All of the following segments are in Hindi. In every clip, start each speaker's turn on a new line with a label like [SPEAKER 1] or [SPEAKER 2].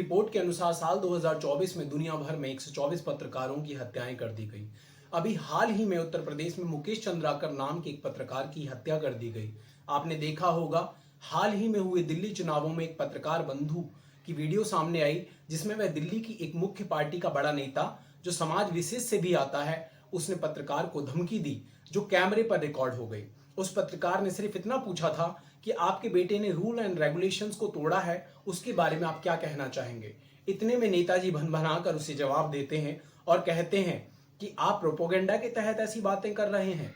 [SPEAKER 1] रिपोर्ट के अनुसार साल 2024 में दुनिया भर में 124 पत्रकारों की हत्याएं कर दी गई। अभी हाल ही में उत्तर प्रदेश में मुकेश चंद्राकर नाम के एक पत्रकार की हत्या कर दी गई। आपने देखा होगा, हाल ही में हुए दिल्ली चुनावों में एक पत्रकार बंधु की वीडियो सामने आई, जिसमें वह दिल्ली की एक मुख्य पार्टी का बड़ा नेता जो समाज विशेष से भी आता है, उसने पत्रकार को धमकी दी जो कैमरे पर रिकॉर्ड हो गई। उस पत्रकार ने सिर्फ इतना पूछा था कि आपके बेटे ने रूल एंड रेगुलेशंस को तोड़ा है, उसके बारे में आप क्या कहना चाहेंगे। इतने में नेताजी भन-भना कर उसे जवाब देते हैं और कहते हैं कि आप प्रोपोगेंडा के तहत ऐसी बातें कर रहे हैं।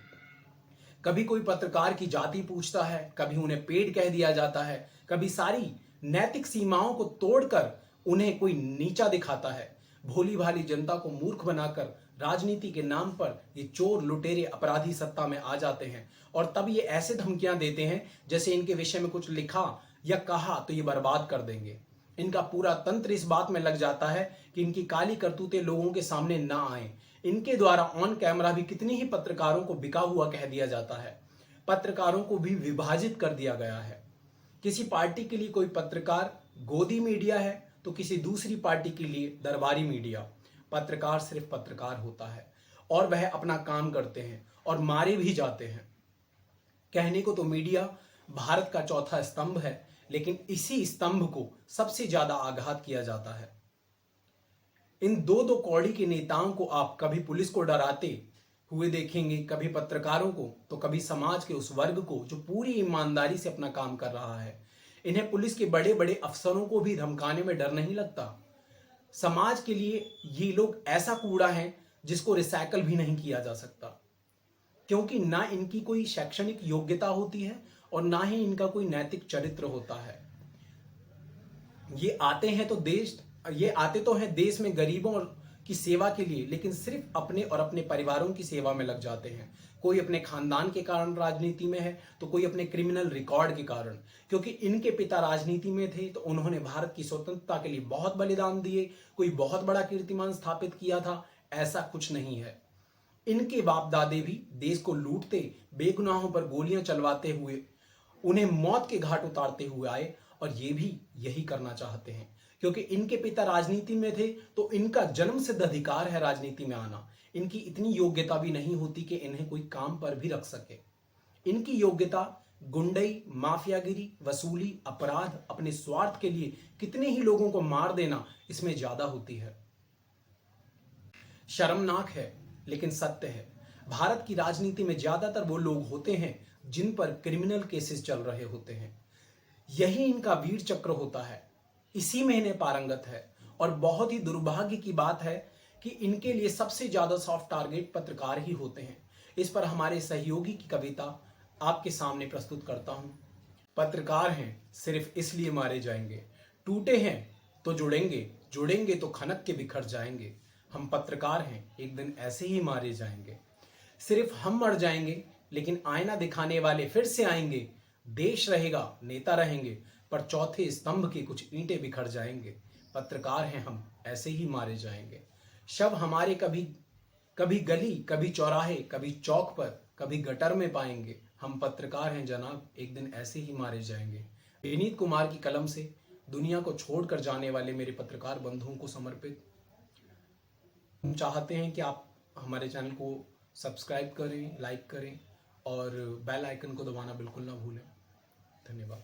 [SPEAKER 1] कभी कोई पत्रकार की जाति पूछता है, कभी उन्हें पेड़ कह दिया जाता है, कभी सारी नैतिक सीमाओं को तोड़कर उन्हें कोई नीचा दिखाता है। भोली भाली जनता को मूर्ख बनाकर राजनीति के नाम पर ये चोर लुटेरे अपराधी सत्ता में आ जाते हैं और तब ये ऐसे धमकियां देते हैं जैसे इनके विषय में कुछ लिखा या कहा तो ये बर्बाद कर देंगे। इनका पूरा तंत्र इस बात में लग जाता है कि इनकी काली करतूतें लोगों के सामने ना आए। इनके द्वारा ऑन कैमरा भी कितनी ही पत्रकारों को बिका हुआ कह दिया जाता है। पत्रकारों को भी विभाजित कर दिया गया है। किसी पार्टी के लिए कोई पत्रकार गोदी मीडिया है तो किसी दूसरी पार्टी के लिए दरबारी मीडिया। पत्रकार सिर्फ पत्रकार होता है और वह अपना काम करते हैं और मारे भी जाते हैं। कहने को तो मीडिया भारत का चौथा स्तंभ है, लेकिन इसी स्तंभ को सबसे ज्यादा आघात किया जाता है। इन दो दो कौड़ी के नेताओं को आप कभी पुलिस को डराते हुए देखेंगे, कभी पत्रकारों को, तो कभी समाज के उस वर्ग को जो पूरी ईमानदारी से अपना काम कर रहा है। इन्हें पुलिस के बड़े बड़े अफसरों को भी धमकाने में डर नहीं लगता। समाज के लिए ये लोग ऐसा कूड़ा है जिसको रिसाइकल भी नहीं किया जा सकता, क्योंकि ना इनकी कोई शैक्षणिक योग्यता होती है और ना ही इनका कोई नैतिक चरित्र होता है। ये आते तो हैं देश में गरीबों की सेवा के लिए, लेकिन सिर्फ अपने और अपने परिवारों की सेवा में लग जाते हैं। कोई अपने खानदान के कारण राजनीति में है तो कोई अपने क्रिमिनल रिकॉर्ड के कारण। क्योंकि इनके पिता राजनीति में थे तो उन्होंने भारत की स्वतंत्रता के लिए बहुत बलिदान दिए, कोई बहुत बड़ा कीर्तिमान स्थापित किया था, ऐसा कुछ नहीं है। इनके बाप दादे भी देश को लूटते, बेगुनाहों पर गोलियां चलवाते हुए उन्हें मौत के घाट उतारते हुए आए और ये भी यही करना चाहते हैं। क्योंकि इनके पिता राजनीति में थे तो इनका जन्म सिद्ध अधिकार है राजनीति में आना। इनकी इतनी योग्यता भी नहीं होती कि इन्हें कोई काम पर भी रख सके। इनकी योग्यता गुंडई, माफियागिरी, वसूली, अपराध, अपने स्वार्थ के लिए कितने ही लोगों को मार देना, इसमें ज्यादा होती है। शर्मनाक है लेकिन सत्य है। भारत की राजनीति में ज्यादातर वो लोग होते हैं जिन पर क्रिमिनल केसेस चल रहे होते हैं। यही इनका वीर चक्र होता है, इसी में इन्हें पारंगत है। और बहुत ही दुर्भाग्य की बात है कि इनके लिए सबसे ज्यादा सॉफ्ट टारगेट पत्रकार ही होते हैं। इस पर हमारे सहयोगी की कविता आपके सामने प्रस्तुत करता हूं। पत्रकार हैं सिर्फ इसलिए मारे जाएंगे, टूटे हैं तो जुड़ेंगे, जुड़ेंगे तो खनक के बिखर जाएंगे। हम पत्रकार हैं, एक दिन ऐसे ही मारे जाएंगे। सिर्फ हम मर जाएंगे लेकिन आईना दिखाने वाले फिर से आएंगे। देश रहेगा, नेता रहेंगे, पर चौथे स्तंभ की कुछ ईंटें बिखर जाएंगे। पत्रकार हैं हम, ऐसे ही मारे जाएंगे। शव हमारे कभी कभी गली, कभी चौराहे, कभी चौक पर, कभी गटर में पाएंगे। हम पत्रकार हैं जनाब, एक दिन ऐसे ही मारे जाएंगे। विनीत कुमार की कलम से दुनिया को छोड़कर जाने वाले मेरे पत्रकार बंधुओं को समर्पित। हम चाहते हैं कि आप हमारे चैनल को सब्सक्राइब करें, लाइक करें और बेल आइकन को दबाना बिल्कुल ना भूलें। धन्यवाद।